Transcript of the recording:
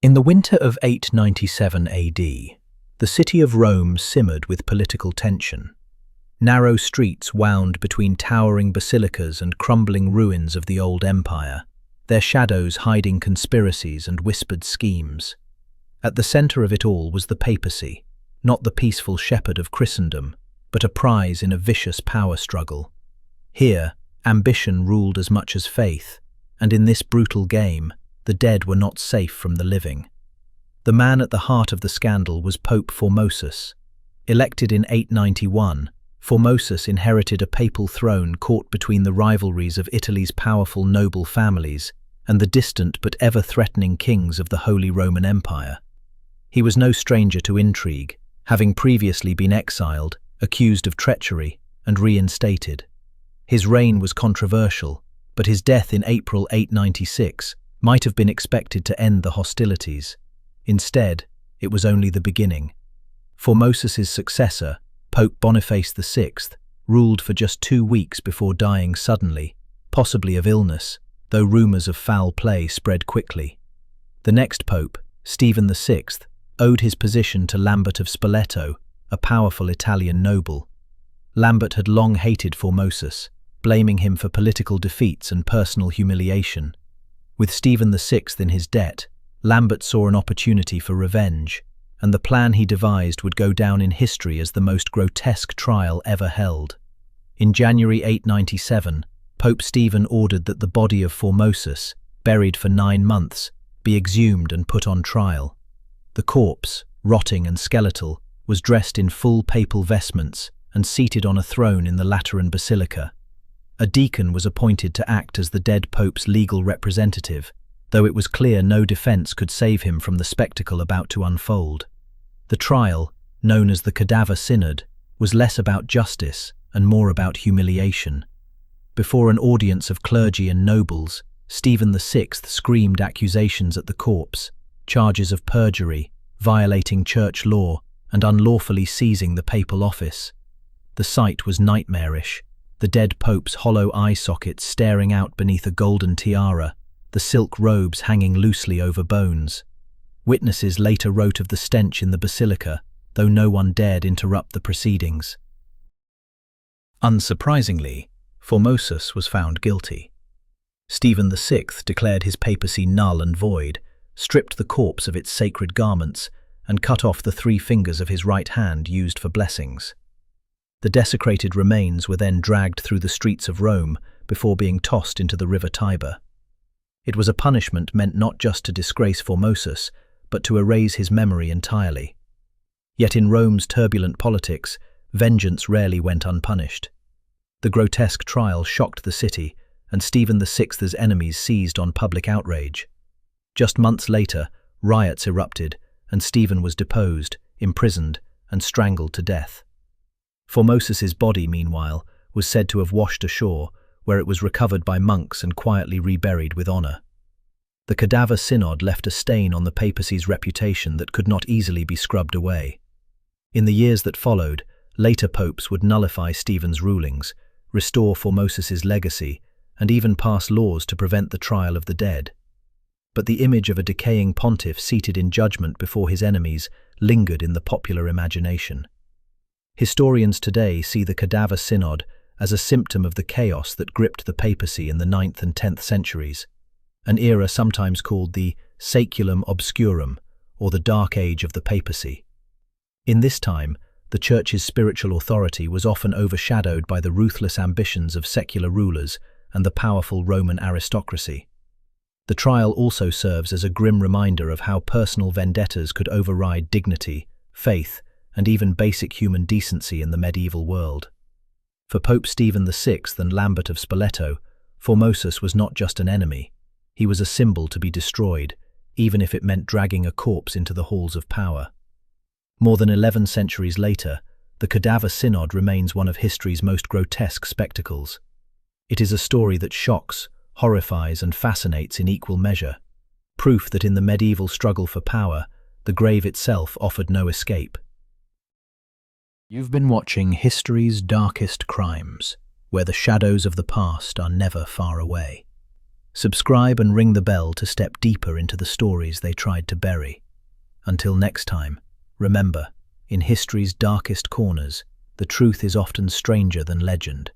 In the winter of 897 AD, the city of Rome simmered with political tension. Narrow streets wound between towering basilicas and crumbling ruins of the old empire, their shadows hiding conspiracies and whispered schemes. At the center of it all was the Papacy, not the peaceful shepherd of Christendom, but a prize in a vicious power struggle. Here, ambition ruled as much as faith, and in this brutal game, the dead were not safe from the living. The man at the heart of the scandal was Pope Formosus. Elected in 891, Formosus inherited a papal throne caught between the rivalries of Italy's powerful noble families and the distant but ever-threatening kings of the Holy Roman Empire. He was no stranger to intrigue, having previously been exiled, accused of treachery, and reinstated. His reign was controversial, but his death in April 896 might have been expected to end the hostilities. Instead, it was only the beginning. Formosus's successor, Pope Boniface VI, ruled for just 2 weeks before dying suddenly, possibly of illness, though rumors of foul play spread quickly. The next pope, Stephen VI, owed his position to Lambert of Spoleto, a powerful Italian noble. Lambert had long hated Formosus, blaming him for political defeats and personal humiliation. With Stephen VI in his debt, Lambert saw an opportunity for revenge, and the plan he devised would go down in history as the most grotesque trial ever held. In January 897, Pope Stephen ordered that the body of Formosus, buried for 9 months, be exhumed and put on trial. The corpse, rotting and skeletal, was dressed in full papal vestments and seated on a throne in the Lateran Basilica. A deacon was appointed to act as the dead pope's legal representative, though it was clear no defense could save him from the spectacle about to unfold. The trial, known as the Cadaver Synod, was less about justice and more about humiliation. Before an audience of clergy and nobles, Stephen VI screamed accusations at the corpse, charges of perjury, violating church law, and unlawfully seizing the papal office. The sight was nightmarish, the dead pope's hollow eye sockets staring out beneath a golden tiara, the silk robes hanging loosely over bones. Witnesses later wrote of the stench in the basilica, though no one dared interrupt the proceedings. Unsurprisingly, Formosus was found guilty. Stephen VI declared his papacy null and void, stripped the corpse of its sacred garments, and cut off the 3 fingers of his right hand used for blessings. The desecrated remains were then dragged through the streets of Rome before being tossed into the river Tiber. It was a punishment meant not just to disgrace Formosus, but to erase his memory entirely. Yet in Rome's turbulent politics, vengeance rarely went unpunished. The grotesque trial shocked the city, and Stephen VI's enemies seized on public outrage. Just months later, riots erupted, and Stephen was deposed, imprisoned, and strangled to death. Formosus's body, meanwhile, was said to have washed ashore, where it was recovered by monks and quietly reburied with honor. The Cadaver Synod left a stain on the papacy's reputation that could not easily be scrubbed away. In the years that followed, later popes would nullify Stephen's rulings, restore Formosus's legacy, and even pass laws to prevent the trial of the dead. But the image of a decaying pontiff seated in judgment before his enemies lingered in the popular imagination. Historians today see the Cadaver Synod as a symptom of the chaos that gripped the papacy in the 9th and 10th centuries, an era sometimes called the Saeculum Obscurum, or the Dark Age of the papacy. In this time, the Church's spiritual authority was often overshadowed by the ruthless ambitions of secular rulers and the powerful Roman aristocracy. The trial also serves as a grim reminder of how personal vendettas could override dignity, faith, and even basic human decency in the medieval world. For Pope Stephen VI and Lambert of Spoleto, Formosus was not just an enemy. He was a symbol to be destroyed, even if it meant dragging a corpse into the halls of power. More than 11 centuries later, the Cadaver Synod remains one of history's most grotesque spectacles. It is a story that shocks, horrifies, and fascinates in equal measure, proof that in the medieval struggle for power, the grave itself offered no escape. You've been watching History's Darkest Crimes, where the shadows of the past are never far away. Subscribe and ring the bell to step deeper into the stories they tried to bury. Until next time, remember, in history's darkest corners, the truth is often stranger than legend.